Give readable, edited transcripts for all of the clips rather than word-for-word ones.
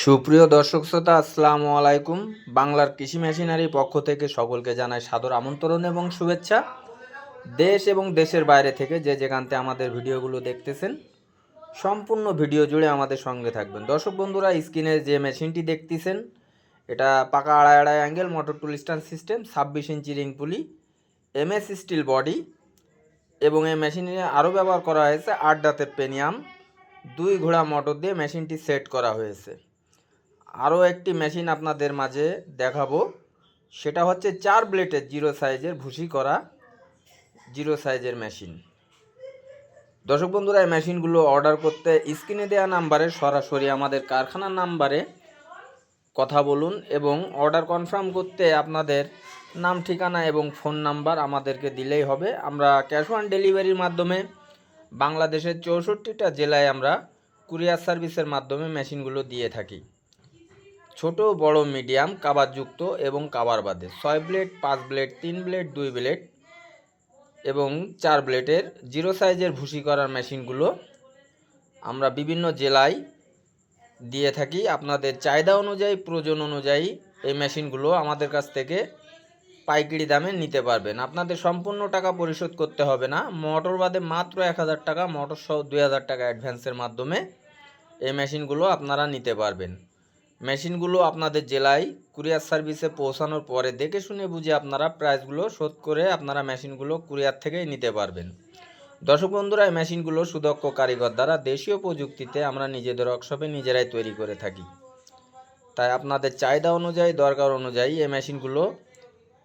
সুপ্রিয় দর্শক শ্রোতা, আসসালামু আলাইকুম। বাংলার কৃষি মেশিনারি পক্ষ থেকে সকলকে জানাই সাদর আমন্ত্রণ এবং শুভেচ্ছা। দেশ এবং দেশের বাইরে থেকে যে যেখানতে আমাদের ভিডিওগুলো দেখতেছেন, সম্পূর্ণ ভিডিও জুড়ে আমাদের সঙ্গে থাকবেন। দর্শক বন্ধুরা, স্ক্রিনে যে মেশিনটি দেখতেছেন, এটা পাকা আড়াই আড়াই অ্যাঙ্গেল মোটর টুল স্ট্যান্ড সিস্টেম, 26 ইঞ্চি রিং পুলি, MS স্টিল বডি, এবং এই মেশিনে আরও ব্যবহার করা হয়েছে 8 দাঁতের পেনিয়াম, 2 ঘোড়া মোটর দিয়ে মেশিনটি সেট করা হয়েছে। আরও একটি মেশিন আপনাদের মাঝে দেখাবো, সেটা হচ্ছে 4 ব্লেডের জিরো সাইজের ভুসি করা জিরো সাইজের মেশিন। দর্শক বন্ধুরা, এই মেশিনগুলো অর্ডার করতে স্ক্রিনে দেওয়া নাম্বারে সরাসরি আমাদের কারখানার নাম্বারে কথা বলুন, এবং অর্ডার কনফার্ম করতে আপনাদের নাম, ঠিকানা এবং ফোন নাম্বার আমাদেরকে দিলেই হবে। আমরা ক্যাশ অন ডেলিভারির মাধ্যমে বাংলাদেশের 64টা জেলায় আমরা কুরিয়ার সার্ভিসের মাধ্যমে মেশিনগুলো দিয়ে থাকি। ছোট, বড়, মিডিয়াম, কাভারযুক্ত এবং কাভার বাদে 6 ব্লেড, 5 ব্লেড, 3 ব্লেড, 2 ব্লেড এবং 4 ব্লেডের জিরো সাইজের ভুসি করার মেশিনগুলো আমরা বিভিন্ন জেলায় দিয়ে থাকি। আপনাদের চাহিদা অনুযায়ী, প্রয়োজন অনুযায়ী এই মেশিনগুলো আমাদের কাছ থেকে পাইকারি দামে নিতে পারবেন। আপনাদের সম্পূর্ণ টাকা পরিশোধ করতে হবে না। মোটর বাদে মাত্র 1000 টাকা, মোটর সহ 2000 টাকা অ্যাডভান্সের মাধ্যমে এই মেশিনগুলো আপনারা নিতে পারবেন। মেশিনগুলো আপনাদের জেলায় কুরিয়ার সার্ভিসে পৌঁছানোর পরে দেখে শুনে বুঝে আপনারা প্রাইসগুলো শোধ করে আপনারা মেশিনগুলো কুরিয়ার থেকেই নিতে পারবেন। দর্শক বন্ধুরা, এই মেশিনগুলো সুদক্ষ কারিগর দ্বারা দেশীয় প্রযুক্তিতে আমরা নিজেদের ওয়ার্কশপে নিজেরাই তৈরি করে থাকি। তাই আপনাদের চাহিদা অনুযায়ী, দরকার অনুযায়ী এই মেশিনগুলো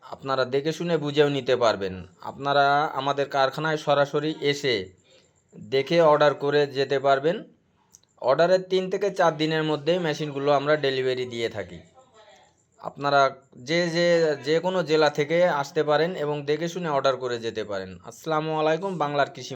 আপনারা দেখে শুনে বুঝেও নিতে পারবেন। আপনারা আমাদের কারখানায় সরাসরি এসে দেখে অর্ডার করে যেতে পারবেন। অর্ডারের 3 থেকে 4 দিনের মধ্যেই মেশিনগুলো আমরা ডেলিভারি দিয়ে থাকি। আপনারা যে কোনো জেলা থেকে আসতে পারেন এবং দেখে শুনে অর্ডার করে যেতে পারেন। আসসালামু আলাইকুম। বাংলার কৃষি